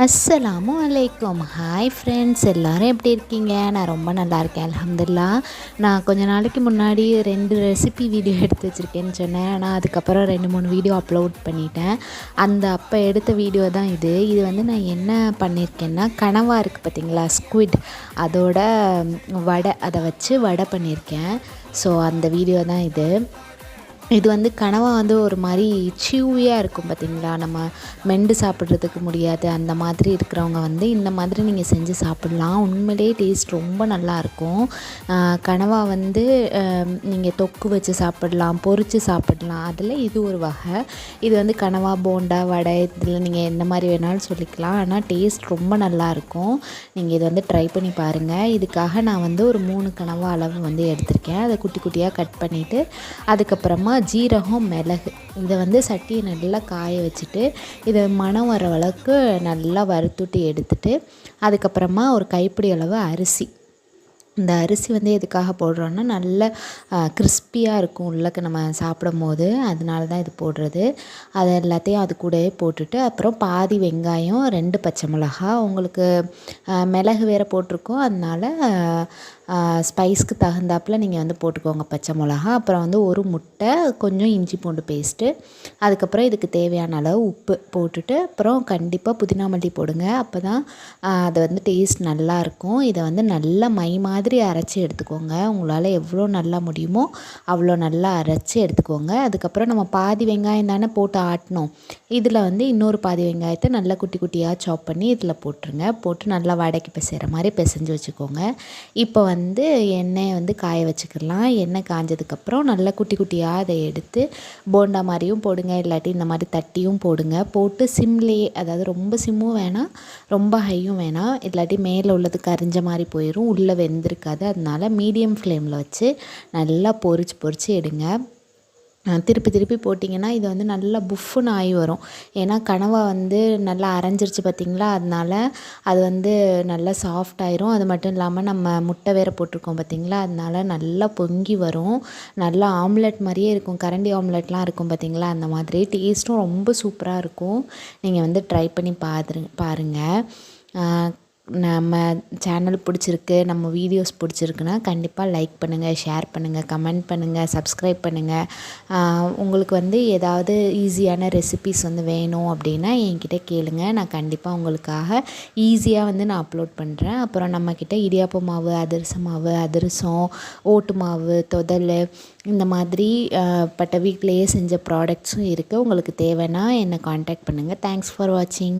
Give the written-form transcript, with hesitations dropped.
அஸ்ஸலாமு அலைக்கும். Hi friends, எல்லோரும் எப்படி இருக்கீங்க? நான் ரொம்ப நல்லா இருக்கேன், அல்ஹம்துலில்லாஹ். நான் கொஞ்ச நாளைக்கு முன்னாடி 2 ரெசிபி வீடியோ எடுத்து வச்சுருக்கேன்னு சொன்னேன். ஆனால் அதுக்கப்புறம் 2-3 வீடியோ அப்லோட் பண்ணிட்டேன். அப்போ எடுத்த வீடியோ தான் இது. இது வந்து நான் என்ன பண்ணியிருக்கேன்னா, கனவா இருக்குது பார்த்தீங்களா, ஸ்குவிட், அதோட வடை, அதை வச்சு வடை பண்ணியிருக்கேன். ஸோ அந்த வீடியோ தான் இது. இது வந்து கனவா வந்து ஒரு மாதிரி சியூவியாக இருக்கும் பார்த்தீங்களா, நம்ம மெண்டு சாப்பிட்றதுக்கு முடியாது, அந்த மாதிரி இருக்கிறவங்க வந்து இந்த மாதிரி நீங்கள் செஞ்சு சாப்பிட்லாம். உண்மையிலே டேஸ்ட் ரொம்ப நல்லாயிருக்கும். கனவா வந்து நீங்கள் தொக்கு வச்சு சாப்பிட்லாம், பொரித்து சாப்பிட்லாம். அதில் இது ஒரு வகை. இது வந்து கனவா போண்டா, வடை, இதில் நீங்கள் எந்த மாதிரி வேணாலும் சொல்லிக்கலாம். ஆனால் டேஸ்ட் ரொம்ப நல்லாயிருக்கும். நீங்கள் இதை வந்து ட்ரை பண்ணி பாருங்கள். இதுக்காக நான் வந்து ஒரு 3 கனவா அளவு வந்து எடுத்திருக்கேன். அதை குட்டி குட்டியாக கட் பண்ணிவிட்டு, அதுக்கப்புறமா ஜீரகம், மிளகு, இதை வந்து சட்டியை நல்லா காய வச்சுட்டு, இதை மணம் வர அளவுக்கு நல்லா வறுத்துட்டு எடுத்துட்டு, அதுக்கப்புறமா ஒரு கைப்பிடி அளவு அரிசி. இந்த அரிசி வந்து எதுக்காக போடுறோன்னா, நல்ல கிறிஸ்பியாக இருக்கும் உள்ளக்க நம்ம சாப்பிடும்போது, அதனால தான் இது போடுறது. அதை எல்லாத்தையும் அது கூடவே போட்டுட்டு, அப்புறம் பாதி வெங்காயம், 2 பச்சை மிளகா, உங்களுக்கு மிளகு வேறு போட்டிருக்கோம், அதனால ஸ்பைஸ்க்கு தகுந்தாப்பில் நீங்கள் வந்து போட்டுக்கோங்க பச்சை மிளகா. அப்புறம் வந்து ஒரு முட்டை, கொஞ்சம் இஞ்சி பூண்டு பேஸ்ட்டு, அதுக்கப்புறம் இதுக்கு தேவையான அளவு உப்பு போட்டுட்டு, அப்புறம் கண்டிப்பாக புதினா மல்லி போடுங்க. அப்போ தான் அது வந்து டேஸ்ட் நல்லாயிருக்கும். இதை வந்து நல்லா மை மாதிரி அரைச்சி எடுத்துக்கோங்க. உங்களால் எவ்வளோ நல்லா முடியுமோ அவ்வளோ நல்லா அரைச்சி எடுத்துக்கோங்க. அதுக்கப்புறம் நம்ம பாதி வெங்காயம் தானே போட்டு ஆட்டினோம், இதில் வந்து இன்னொரு பாதி வெங்காயத்தை நல்லா குட்டி குட்டியாக சாப் பண்ணி இதில் போட்டுருங்க. போட்டு நல்லா வடைக்கு பிசைகிற மாதிரி பிசைஞ்சு வச்சுக்கோங்க. இப்போ வந்து எண்ணெயை வந்து காய வச்சுக்கலாம். எண்ணெய் காஞ்சதுக்கப்புறம் நல்லா குட்டி குட்டியாக அதை எடுத்து போண்டா மாதிரியும் போடுங்க, இல்லாட்டி இந்த மாதிரி தட்டியும் போடுங்க. போட்டு சிம்லேயே, அதாவது ரொம்ப சிம்மும் வேணாம், ரொம்ப ஹையும் வேணாம், இல்லாட்டி மேலே உள்ளது கரிஞ்ச மாதிரி போயிடும், உள்ளே வெந்திருக்காது. அதனால மீடியம் ஃப்ளேமில் வச்சு நல்லா பொரிச்சு எடுங்க. திருப்பி திருப்பி போட்டிங்கன்னா இது வந்து நல்லா புஃப்னு ஆகி வரும். ஏன்னா கனவா வந்து நல்லா அரைஞ்சிருச்சு பார்த்திங்களா, அதனால அது வந்து நல்லா சாஃப்ட் ஆயிரும். அது மட்டும் இல்லாமல் நம்ம முட்டை வேறு போட்டிருக்கோம் பார்த்திங்களா, அதனால நல்லா பொங்கி வரும். நல்லா ஆம்லெட் மாதிரியே இருக்கும், கரண்டி ஆம்லெட்லாம் இருக்கும் பார்த்திங்களா, அந்த மாதிரி டேஸ்ட்டும் ரொம்ப சூப்பராக இருக்கும். நீங்கள் வந்து ட்ரை பண்ணி பாருங்கள். நம்ம சேனல் பிடிச்சிருக்கு, நம்ம வீடியோஸ் பிடிச்சிருக்குன்னா கண்டிப்பாக லைக் பண்ணுங்கள், ஷேர் பண்ணுங்கள், கமெண்ட் பண்ணுங்கள், சப்ஸ்கிரைப் பண்ணுங்கள். உங்களுக்கு வந்து ஏதாவது ஈஸியான ரெசிபீஸ் வந்து வேணும் அப்படின்னா என்கிட்ட கேளுங்க, நான் கண்டிப்பாக உங்களுக்காக ஈஸியாக வந்து நான் அப்லோட் பண்ணுறேன். அப்புறம் நம்மக்கிட்ட இடியாப்ப மாவு, அதிரசம், ஓட்டு மாவு, தொதல், இந்த மாதிரி பட்ட வீட்டிலையே செஞ்ச ப்ராடக்ட்ஸும் இருக்குது. உங்களுக்கு தேவைன்னா என்னை காண்டாக்ட் பண்ணுங்கள். தேங்க்ஸ் ஃபார் வாட்சிங்.